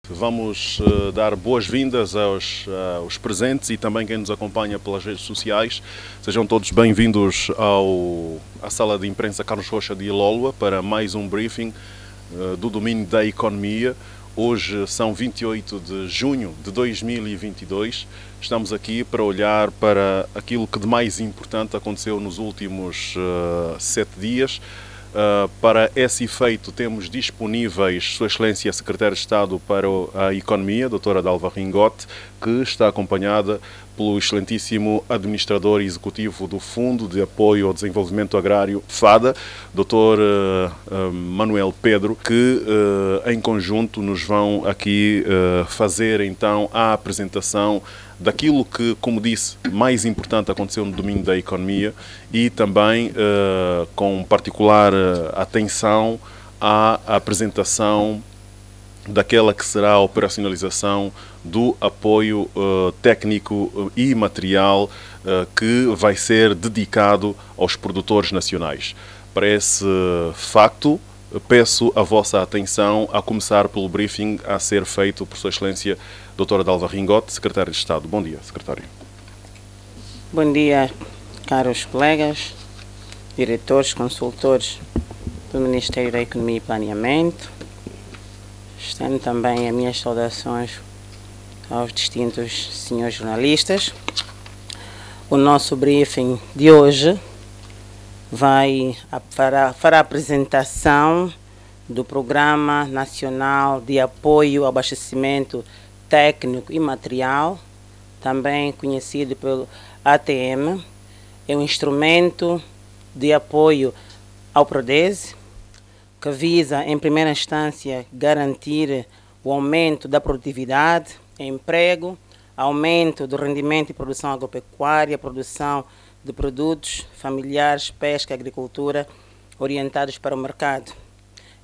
Vamos dar boas-vindas aos presentes e também quem nos acompanha pelas redes sociais. Sejam todos bem-vindos à sala de imprensa Carlos Rocha de Ilólua para mais um briefing do domínio da economia. Hoje são 28 de junho de 2022. Estamos aqui para olhar para aquilo que de mais importante aconteceu nos últimos 7 dias. Para esse efeito, temos disponíveis Sua Excelência a Secretária de Estado para a Economia, doutora Dalva Ringote, que está acompanhada pelo excelentíssimo Administrador Executivo do Fundo de Apoio ao Desenvolvimento Agrário, FADA, doutor Manuel Pedro, que em conjunto nos vão aqui fazer então a apresentação daquilo que, como disse, mais importante aconteceu no domínio da economia e também com particular atenção à apresentação daquela que será a operacionalização do apoio técnico e material que vai ser dedicado aos produtores nacionais. Para esse facto, peço a vossa atenção a começar pelo briefing a ser feito por Sua Excelência doutora Dalva Ringote, Secretária de Estado. Bom dia, Secretário. Bom dia, caros colegas, diretores, consultores do Ministério da Economia e Planeamento. Estendo também as minhas saudações aos distintos senhores jornalistas. O nosso briefing de hoje fará a apresentação do Programa Nacional de Apoio ao Abastecimento Técnico e Material, também conhecido pelo ATM. É um instrumento de apoio ao PRODESE, que visa, em primeira instância, garantir o aumento da produtividade, emprego, aumento do rendimento e produção agropecuária, produção de produtos familiares, pesca e agricultura orientados para o mercado.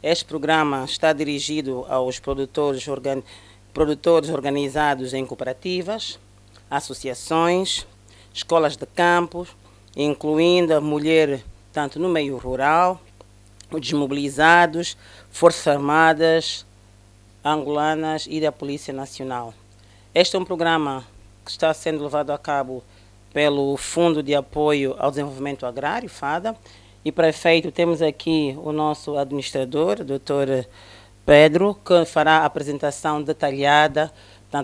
Este programa está dirigido aos produtores organizados em cooperativas, associações, escolas de campo, incluindo a mulher tanto no meio rural, os desmobilizados, Forças Armadas angolanas e da Polícia Nacional. Este é um programa que está sendo levado a cabo pelo Fundo de Apoio ao Desenvolvimento Agrário, FADA, e para efeito temos aqui o nosso administrador, Dr. Pedro, que fará a apresentação detalhada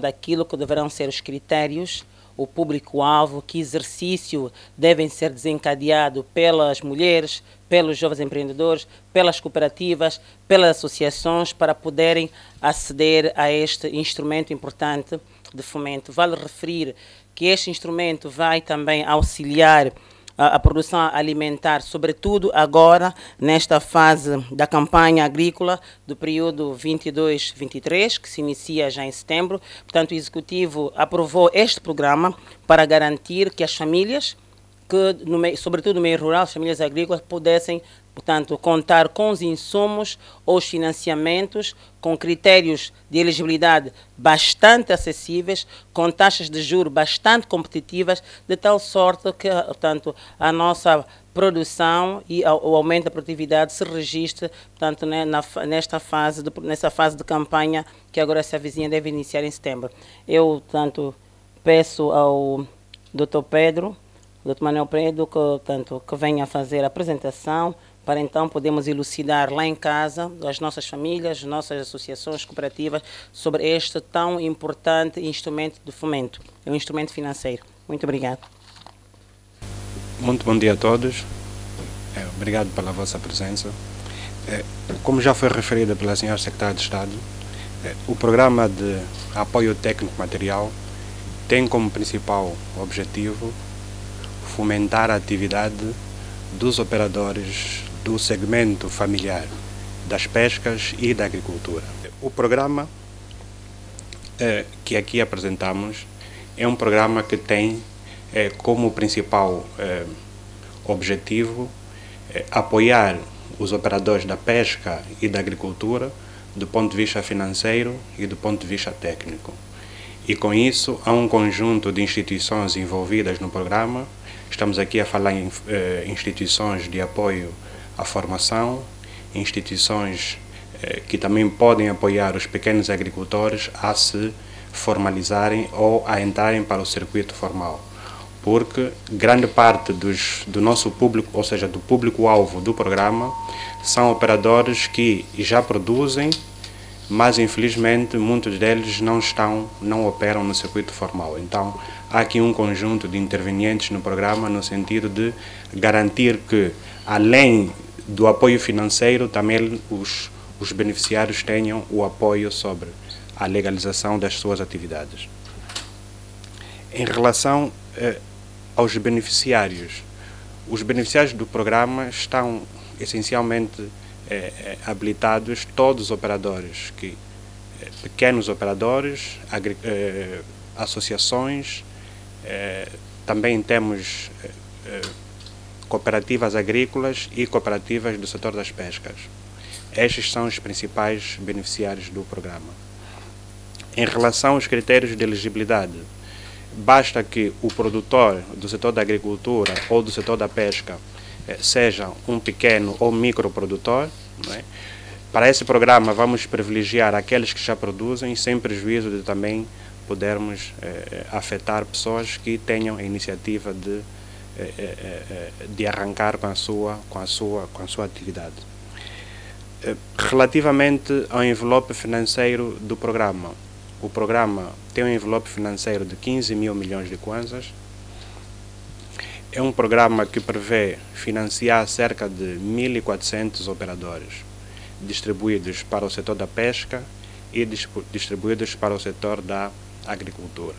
daquilo que deverão ser os critérios, o público-alvo, que exercício devem ser desencadeado pelas mulheres, pelos jovens empreendedores, pelas cooperativas, pelas associações, para poderem aceder a este instrumento importante de fomento. Vale referir que este instrumento vai também auxiliar a produção alimentar, sobretudo agora, nesta fase da campanha agrícola do período 22-23, que se inicia já em setembro. Portanto, o Executivo aprovou este programa para garantir que as famílias, sobretudo no meio rural, as famílias agrícolas, pudessem, portanto, contar com os insumos ou os financiamentos com critérios de elegibilidade bastante acessíveis, com taxas de juros bastante competitivas, de tal sorte que, portanto, a nossa produção e o aumento da produtividade se registre, portanto, nessa fase de campanha que agora se avizinha, deve iniciar em setembro. Eu, portanto, peço ao Dr. Pedro, Dr. Manuel Pedro, que venha fazer a apresentação, para então podermos elucidar lá em casa, as nossas famílias, as nossas associações cooperativas, sobre este tão importante instrumento de fomento, é um instrumento financeiro. Muito obrigado. Muito bom dia a todos. Obrigado pela vossa presença. Como já foi referido pela senhora Secretária de Estado, o Programa de Apoio Técnico Material tem como principal objetivo fomentar a atividade dos operadores do segmento familiar, das pescas e da agricultura. O programa que aqui apresentamos é um programa que tem como principal objetivo apoiar os operadores da pesca e da agricultura do ponto de vista financeiro e do ponto de vista técnico. E com isso há um conjunto de instituições envolvidas no programa. Estamos aqui a falar em instituições de apoio à formação, instituições que também podem apoiar os pequenos agricultores a se formalizarem ou a entrarem para o circuito formal. Porque grande parte do nosso público, ou seja, do público-alvo do programa, são operadores que já produzem, mas infelizmente muitos deles não operam no circuito formal. Então há aqui um conjunto de intervenientes no programa no sentido de garantir que, além do apoio financeiro, também os beneficiários tenham o apoio sobre a legalização das suas atividades. Em relação aos beneficiários, os beneficiários do programa estão essencialmente habilitados todos os operadores, pequenos operadores, associações, também temos cooperativas agrícolas e cooperativas do setor das pescas. Estes são os principais beneficiários do programa. Em relação aos critérios de elegibilidade, basta que o produtor do setor da agricultura ou do setor da pesca seja um pequeno ou microprodutor, não é? Para esse programa vamos privilegiar aqueles que já produzem, sem prejuízo de também podermos afetar pessoas que tenham a iniciativa de arrancar com a sua atividade. Relativamente ao envelope financeiro do programa, o programa tem um envelope financeiro de 15 mil milhões de kwanzas. É um programa que prevê financiar cerca de 1.400 operadores, distribuídos para o setor da pesca e distribuídos para o setor da agricultura.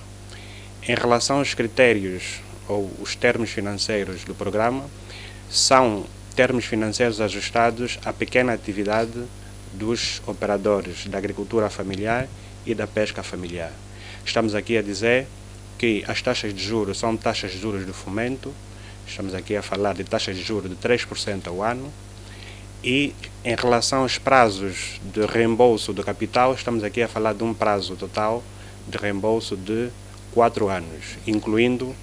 Em relação aos critérios ou os termos financeiros do programa, são termos financeiros ajustados à pequena atividade dos operadores da agricultura familiar e da pesca familiar. Estamos aqui a dizer que as taxas de juros são taxas de juros do fomento, estamos aqui a falar de taxas de juros de 3% ao ano, e em relação aos prazos de reembolso do capital, estamos aqui a falar de um prazo total de reembolso de 4 anos, incluindo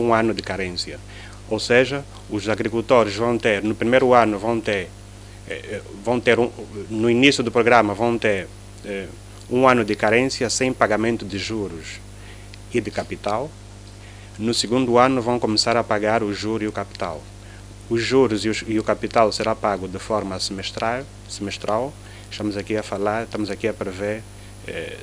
um ano de carência. Ou seja, os agricultores vão ter, no primeiro ano no início do programa vão ter um ano de carência sem pagamento de juros e de capital. No segundo ano vão começar a pagar o juro e o capital. Os juros e o capital será pago de forma semestral. Estamos aqui a prever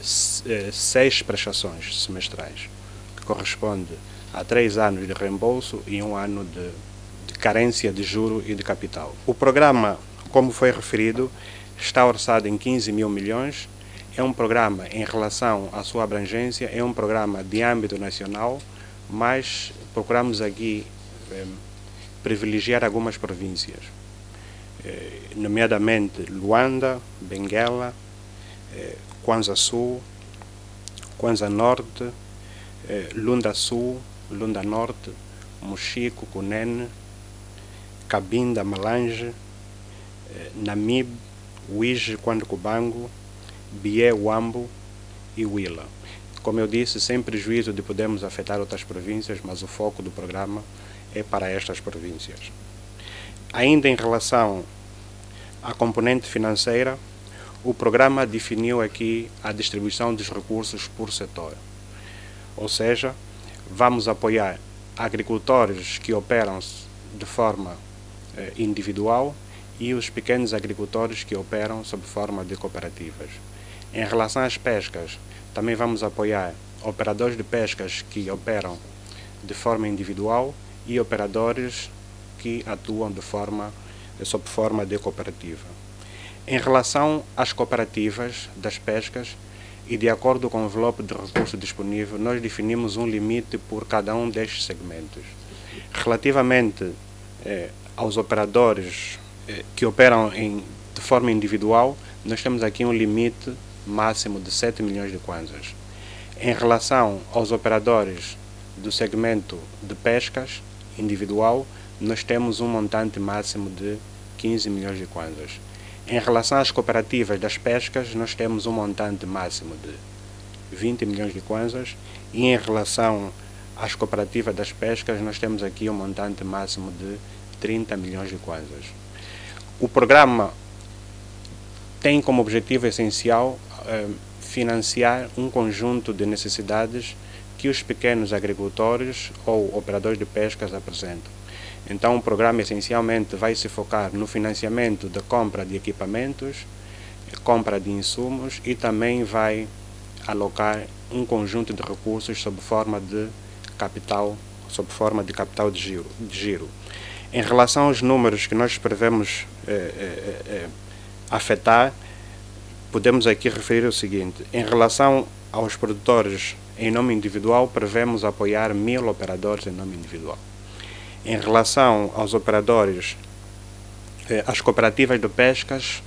6 prestações semestrais, que corresponde a 3 anos de reembolso e 1 ano de carência de juro e de capital. O programa, como foi referido, está orçado em 15 mil milhões. É um programa, em relação à sua abrangência, é um programa de âmbito nacional, mas procuramos aqui privilegiar algumas províncias, nomeadamente Luanda, Benguela, Kwanza Sul, Kwanza Norte, Lunda Sul, Lunda Norte, Mochico, Cunene, Cabinda, Malange, Namibe, Uige, Cubango, Bié, Uambo e Huila. Como eu disse, sem prejuízo de podermos afetar outras províncias, mas o foco do programa é para estas províncias. Ainda em relação à componente financeira, o programa definiu aqui a distribuição dos recursos por setor. Ou seja, vamos apoiar agricultores que operam de forma individual e os pequenos agricultores que operam sob forma de cooperativas. Em relação às pescas, também vamos apoiar operadores de pescas que operam de forma individual e operadores que atuam sob forma de cooperativa. Em relação às cooperativas das pescas, e de acordo com o envelope de recurso disponível, nós definimos um limite por cada um destes segmentos. Relativamente aos operadores que operam de forma individual, nós temos aqui um limite máximo de 7 milhões de kwanzas. Em relação aos operadores do segmento de pescas individual, nós temos um montante máximo de 15 milhões de kwanzas. Em relação às cooperativas das pescas, nós temos um montante máximo de 20 milhões de kwanzas, e em relação às cooperativas das pescas, nós temos aqui um montante máximo de 30 milhões de kwanzas. O programa tem como objetivo essencial financiar um conjunto de necessidades que os pequenos agricultores ou operadores de pescas apresentam. Então, o programa essencialmente vai se focar no financiamento da compra de equipamentos, compra de insumos e também vai alocar um conjunto de recursos sob forma de capital de giro. Em relação aos números que nós prevemos afetar, podemos aqui referir o seguinte: em relação aos produtores em nome individual, prevemos apoiar 1000 operadores em nome individual. Em relação aos operadores, as cooperativas de pescas,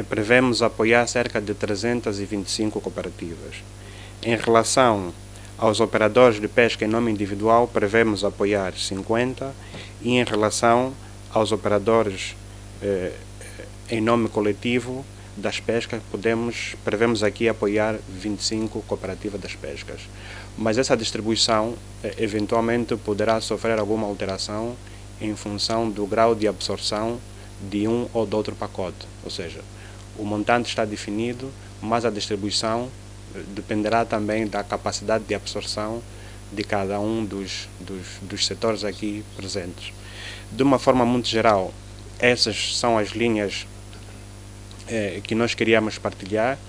prevemos apoiar cerca de 325 cooperativas. Em relação aos operadores de pesca em nome individual, prevemos apoiar 50, e em relação aos operadores em nome coletivo das pescas, prevemos aqui apoiar 25 cooperativas das pescas. Mas essa distribuição eventualmente poderá sofrer alguma alteração em função do grau de absorção de um ou de outro pacote. Ou seja, o montante está definido, mas a distribuição dependerá também da capacidade de absorção de cada um dos setores aqui presentes. De uma forma muito geral, essas são as linhas que nós queríamos partilhar.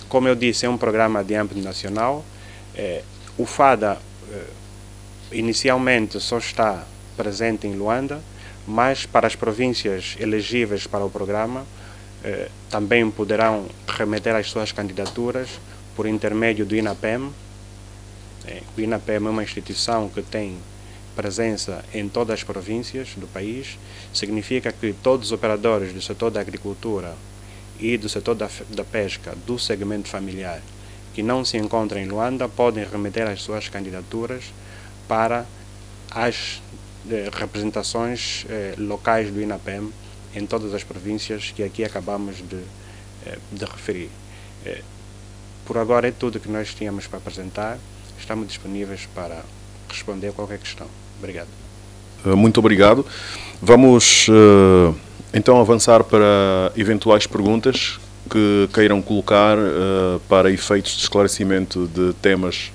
Como eu disse, é um programa de âmbito nacional. O FADA inicialmente só está presente em Luanda, mas para as províncias elegíveis para o programa também poderão remeter as suas candidaturas por intermédio do INAPEM. O INAPEM é uma instituição que tem presença em todas as províncias do país. Significa que todos os operadores do setor da agricultura e do setor da pesca, do segmento familiar, que não se encontram em Luanda, podem remeter as suas candidaturas para as representações locais do INAPEM em todas as províncias que aqui acabamos de referir. Por agora é tudo que nós tínhamos para apresentar. Estamos disponíveis para responder a qualquer questão. Obrigado. Muito obrigado. Vamos então avançar para eventuais perguntas que queiram colocar para efeitos de esclarecimento de temas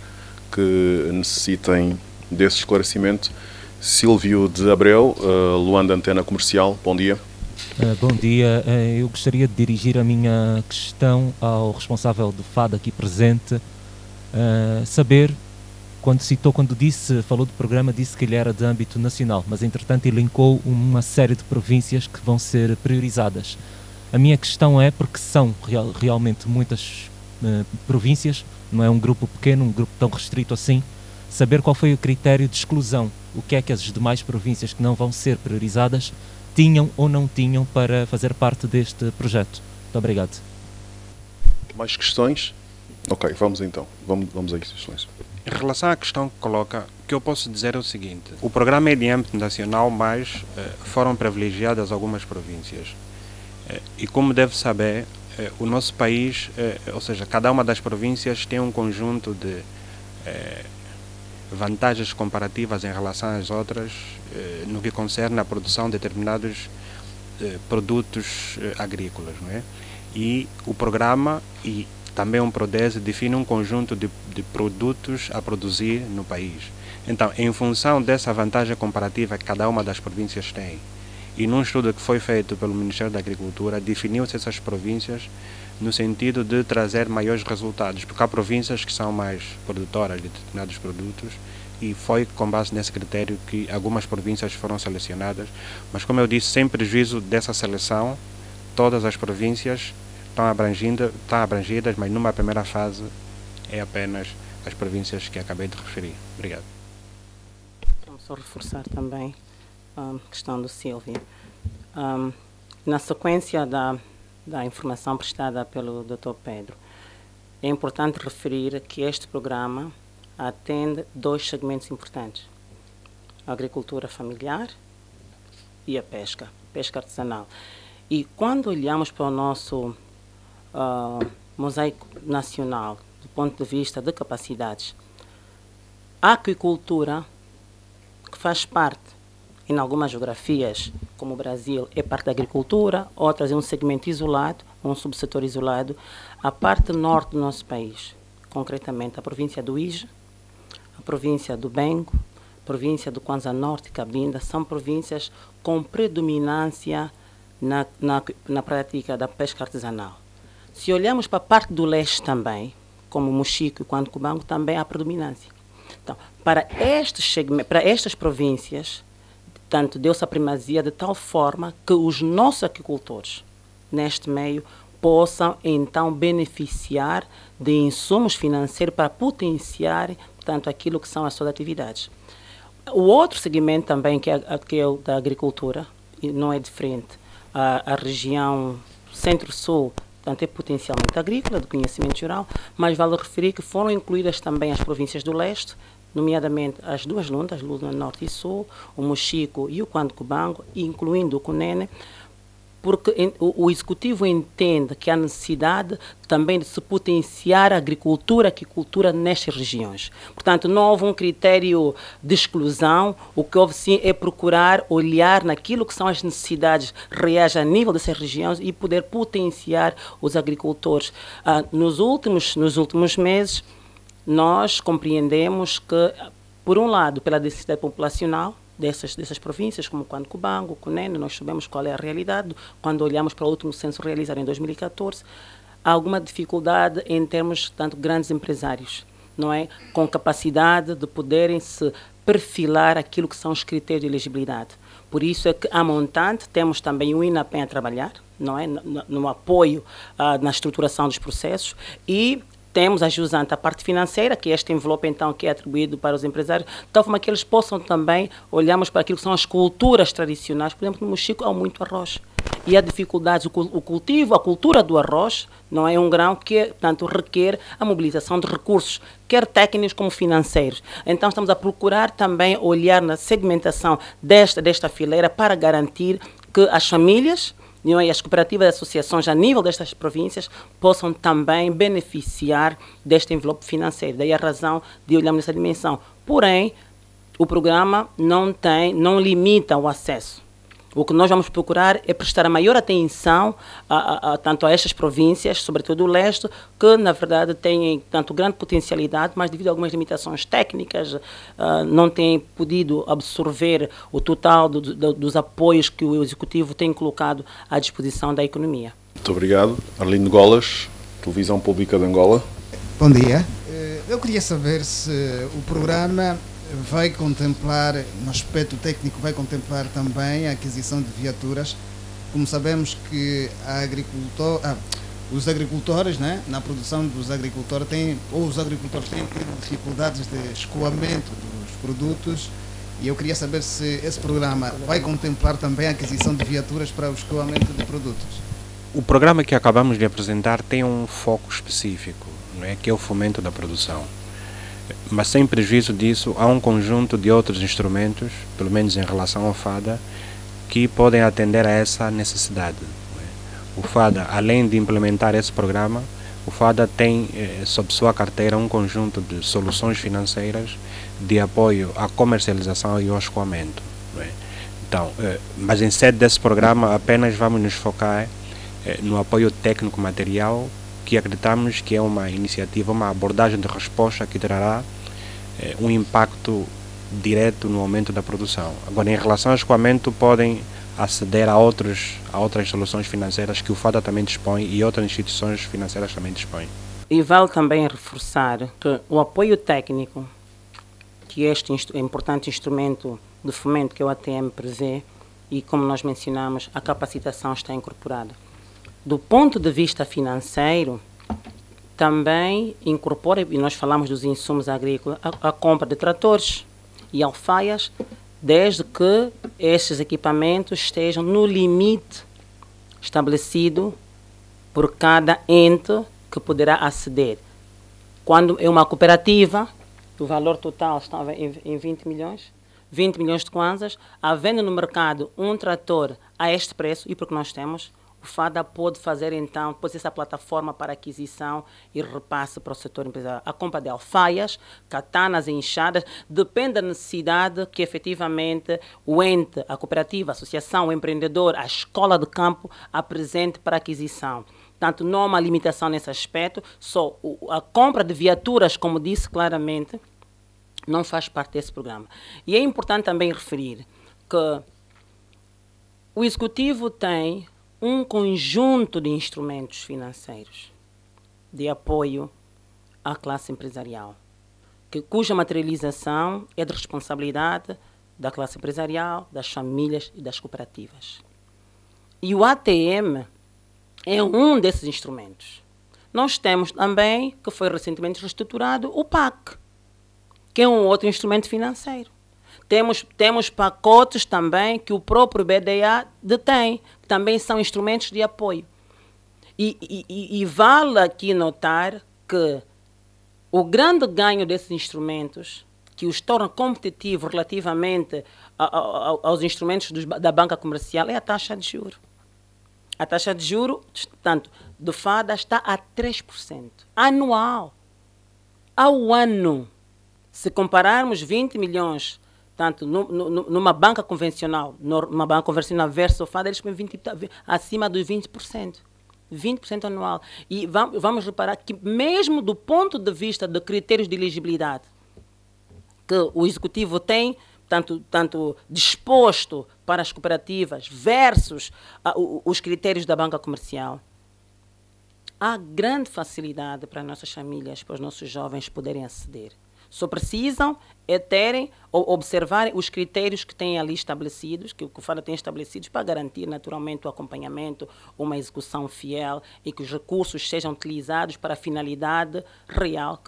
que necessitem desse esclarecimento. Silvio de Abreu, Luanda Antena Comercial, bom dia. Bom dia, eu gostaria de dirigir a minha questão ao responsável do FADA aqui presente, saber, quando falou do programa, disse que ele era de âmbito nacional, mas entretanto elencou uma série de províncias que vão ser priorizadas. A minha questão é, porque são realmente muitas províncias, não é um grupo pequeno, um grupo tão restrito assim, saber qual foi o critério de exclusão, o que é que as demais províncias que não vão ser priorizadas tinham ou não tinham para fazer parte deste projeto. Muito obrigado. Mais questões? Ok, vamos então. Vamos a isso, Excelência. Em relação à questão que coloca, o que eu posso dizer é o seguinte: o programa é de âmbito nacional, mas foram privilegiadas algumas províncias. E como deve saber, o nosso país, ou seja, cada uma das províncias tem um conjunto de vantagens comparativas em relação às outras no que concerne à produção de determinados produtos agrícolas, não é? E o programa e também um PRODESE define um conjunto de produtos a produzir no país. Então, em função dessa vantagem comparativa que cada uma das províncias tem, e num estudo que foi feito pelo Ministério da Agricultura, definiu-se essas províncias no sentido de trazer maiores resultados, porque há províncias que são mais produtoras de determinados produtos, e foi com base nesse critério que algumas províncias foram selecionadas. Mas, como eu disse, sem prejuízo dessa seleção, todas as províncias estão abrangidas, mas numa primeira fase é apenas as províncias que acabei de referir. Obrigado. Vamos só reforçar também a questão do Silvio. Na sequência da informação prestada pelo Dr. Pedro, é importante referir que este programa atende dois segmentos importantes: a agricultura familiar e a pesca artesanal. E quando olhamos para o nosso mosaico nacional, do ponto de vista de capacidades, a aquicultura, que faz parte, em algumas geografias, como o Brasil, é parte da agricultura, outras é um segmento isolado, um subsetor isolado, a parte norte do nosso país, concretamente a província do Ije, a província do Bengo, a província do Kwanza Norte e Cabinda, são províncias com predominância na prática da pesca artesanal. Se olharmos para a parte do leste também, como Mochico e Cubango, também há predominância. Então, para estas províncias, tanto deu-se a primazia de tal forma que os nossos agricultores, neste meio, possam então beneficiar de insumos financeiros para potenciar, portanto, aquilo que são as suas atividades. O outro segmento também, que é o da agricultura, e não é diferente, a região centro-sul, portanto, é potencialmente agrícola, de conhecimento geral, mas vale referir que foram incluídas também as províncias do leste, nomeadamente as duas Lundas, Lunda Norte e Sul, o Mochico e o Cubango, incluindo o Cunene, porque o Executivo entende que há necessidade também de se potenciar a agricultura, a aquicultura nestas regiões. Portanto, não houve um critério de exclusão, o que houve sim é procurar olhar naquilo que são as necessidades reais a nível dessas regiões e poder potenciar os agricultores. Nos últimos meses, nós compreendemos que, por um lado, pela densidade populacional, dessas províncias, como Cubango, Cunene, nós sabemos qual é a realidade. Quando olhamos para o último censo realizado em 2014, há alguma dificuldade em termos, tanto grandes empresários, não é? Com capacidade de poderem se perfilar aquilo que são os critérios de elegibilidade. Por isso é que, a montante, temos também o INAPEM a trabalhar, não é? No apoio, na estruturação dos processos, e temos a jusante, a parte financeira, que é este envelope, então, que é atribuído para os empresários, de tal forma que eles possam também olharmos para aquilo que são as culturas tradicionais. Por exemplo, no Mochico há muito arroz. E há dificuldades, o cultivo, a cultura do arroz, não é um grão que, portanto, requer a mobilização de recursos, quer técnicos como financeiros. Então, estamos a procurar também olhar na segmentação desta fileira para garantir que as famílias e as cooperativas e associações a nível destas províncias possam também beneficiar deste envelope financeiro. Daí a razão de olharmos nessa dimensão. Porém, o programa não limita o acesso. O que nós vamos procurar é prestar a maior atenção tanto a estas províncias, sobretudo o leste, que na verdade têm tanto grande potencialidade, mas devido a algumas limitações técnicas, não têm podido absorver o total dos apoios que o Executivo tem colocado à disposição da economia. Muito obrigado. Arlindo Golas, Televisão Pública de Angola. Bom dia. Eu queria saber se o programa vai contemplar, no aspecto técnico, vai contemplar também a aquisição de viaturas. Como sabemos que os agricultores, né, na produção dos agricultores os agricultores têm tido dificuldades de escoamento dos produtos, e eu queria saber se esse programa vai contemplar também a aquisição de viaturas para o escoamento de produtos. O programa que acabamos de apresentar tem um foco específico, não é, que é o fomento da produção. Mas sem prejuízo disso, há um conjunto de outros instrumentos, pelo menos em relação ao FADA, que podem atender a essa necessidade. O FADA, além de implementar esse programa, o FADA tem sob sua carteira um conjunto de soluções financeiras de apoio à comercialização e ao escoamento. Então, mas em sede desse programa apenas vamos nos focar no apoio técnico material, que acreditamos que é uma iniciativa, uma abordagem de resposta que trará um impacto direto no aumento da produção. Agora, em relação ao escoamento, podem aceder a outras soluções financeiras que o FADA também dispõe e outras instituições financeiras também dispõem. E vale também reforçar que o apoio técnico, que este importante instrumento de fomento que o ATM prevê, e como nós mencionamos, a capacitação está incorporada. Do ponto de vista financeiro, também incorpora, e nós falamos dos insumos agrícolas, a compra de tratores e alfaias, desde que estes equipamentos estejam no limite estabelecido por cada ente que poderá aceder. Quando é uma cooperativa, o valor total estava em 20 milhões de kwanzas, havendo no mercado um trator a este preço, e porque nós temos, o FADA pode fazer então, depois essa plataforma para aquisição e repasse para o setor empresarial. A compra de alfaias, katanas e enxadas, depende da necessidade que efetivamente o ente, a cooperativa, a associação, o empreendedor, a escola de campo apresente para aquisição. Portanto, não há uma limitação nesse aspecto, só a compra de viaturas, como disse claramente, não faz parte desse programa. E é importante também referir que o Executivo tem um conjunto de instrumentos financeiros de apoio à classe empresarial, cuja materialização é de responsabilidade da classe empresarial, das famílias e das cooperativas. E o ATM é um desses instrumentos. Nós temos também, que foi recentemente reestruturado, o PAC, que é um outro instrumento financeiro. Temos pacotes também que o próprio BDA detém, que também são instrumentos de apoio. E vale aqui notar que o grande ganho desses instrumentos, que os torna competitivos relativamente aos instrumentos da banca comercial, é a taxa de juros. A taxa de juros, portanto, do FADA está a 3%, anual. Ao ano, se compararmos 20 milhões, tanto numa banca convencional, versus o FADA, eles põem acima dos 20%. 20% anual. E vamos reparar que mesmo do ponto de vista de critérios de elegibilidade que o Executivo tem, tanto disposto para as cooperativas versus os critérios da banca comercial, há grande facilidade para as nossas famílias, para os nossos jovens poderem aceder. Só precisam terem ou observarem os critérios que têm ali estabelecidos, que o FADA tem estabelecidos, para garantir naturalmente o acompanhamento, uma execução fiel e que os recursos sejam utilizados para a finalidade real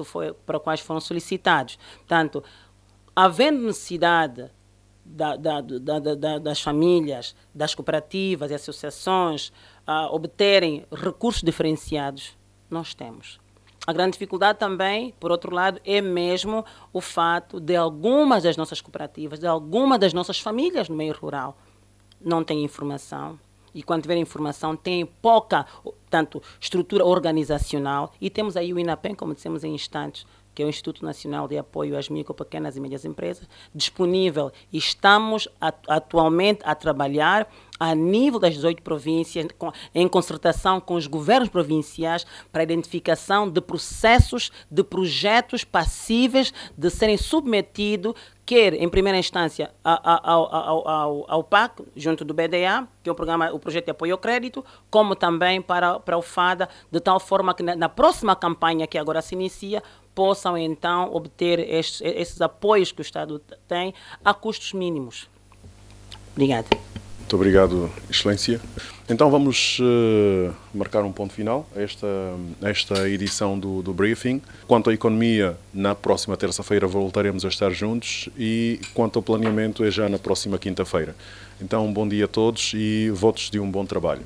para a quais foram solicitados. Portanto, havendo necessidade das famílias, das cooperativas e associações obterem recursos diferenciados, nós temos. A grande dificuldade também, por outro lado, é mesmo o fato de algumas das nossas cooperativas, de algumas das nossas famílias no meio rural, não têm informação. E quando tiver informação, tem pouca, estrutura organizacional. E temos aí o INAPEM, como dissemos em instantes, que é o Instituto Nacional de Apoio às Micro, Pequenas e Médias Empresas, disponível. E estamos atualmente a trabalhar a nível das 18 províncias, em concertação com os governos provinciais, para a identificação de processos, de projetos passíveis de serem submetidos, quer em primeira instância ao PAC, junto do BDA, que é o projeto de apoio ao crédito, como também para o FADA, de tal forma que na próxima campanha que agora se inicia, possam então obter esses apoios que o Estado tem a custos mínimos. Obrigada. Muito obrigado, Excelência. Então vamos marcar um ponto final a esta edição do briefing. Quanto à economia, na próxima terça-feira voltaremos a estar juntos e quanto ao planeamento é já na próxima quinta-feira. Então, um bom dia a todos e votos de um bom trabalho.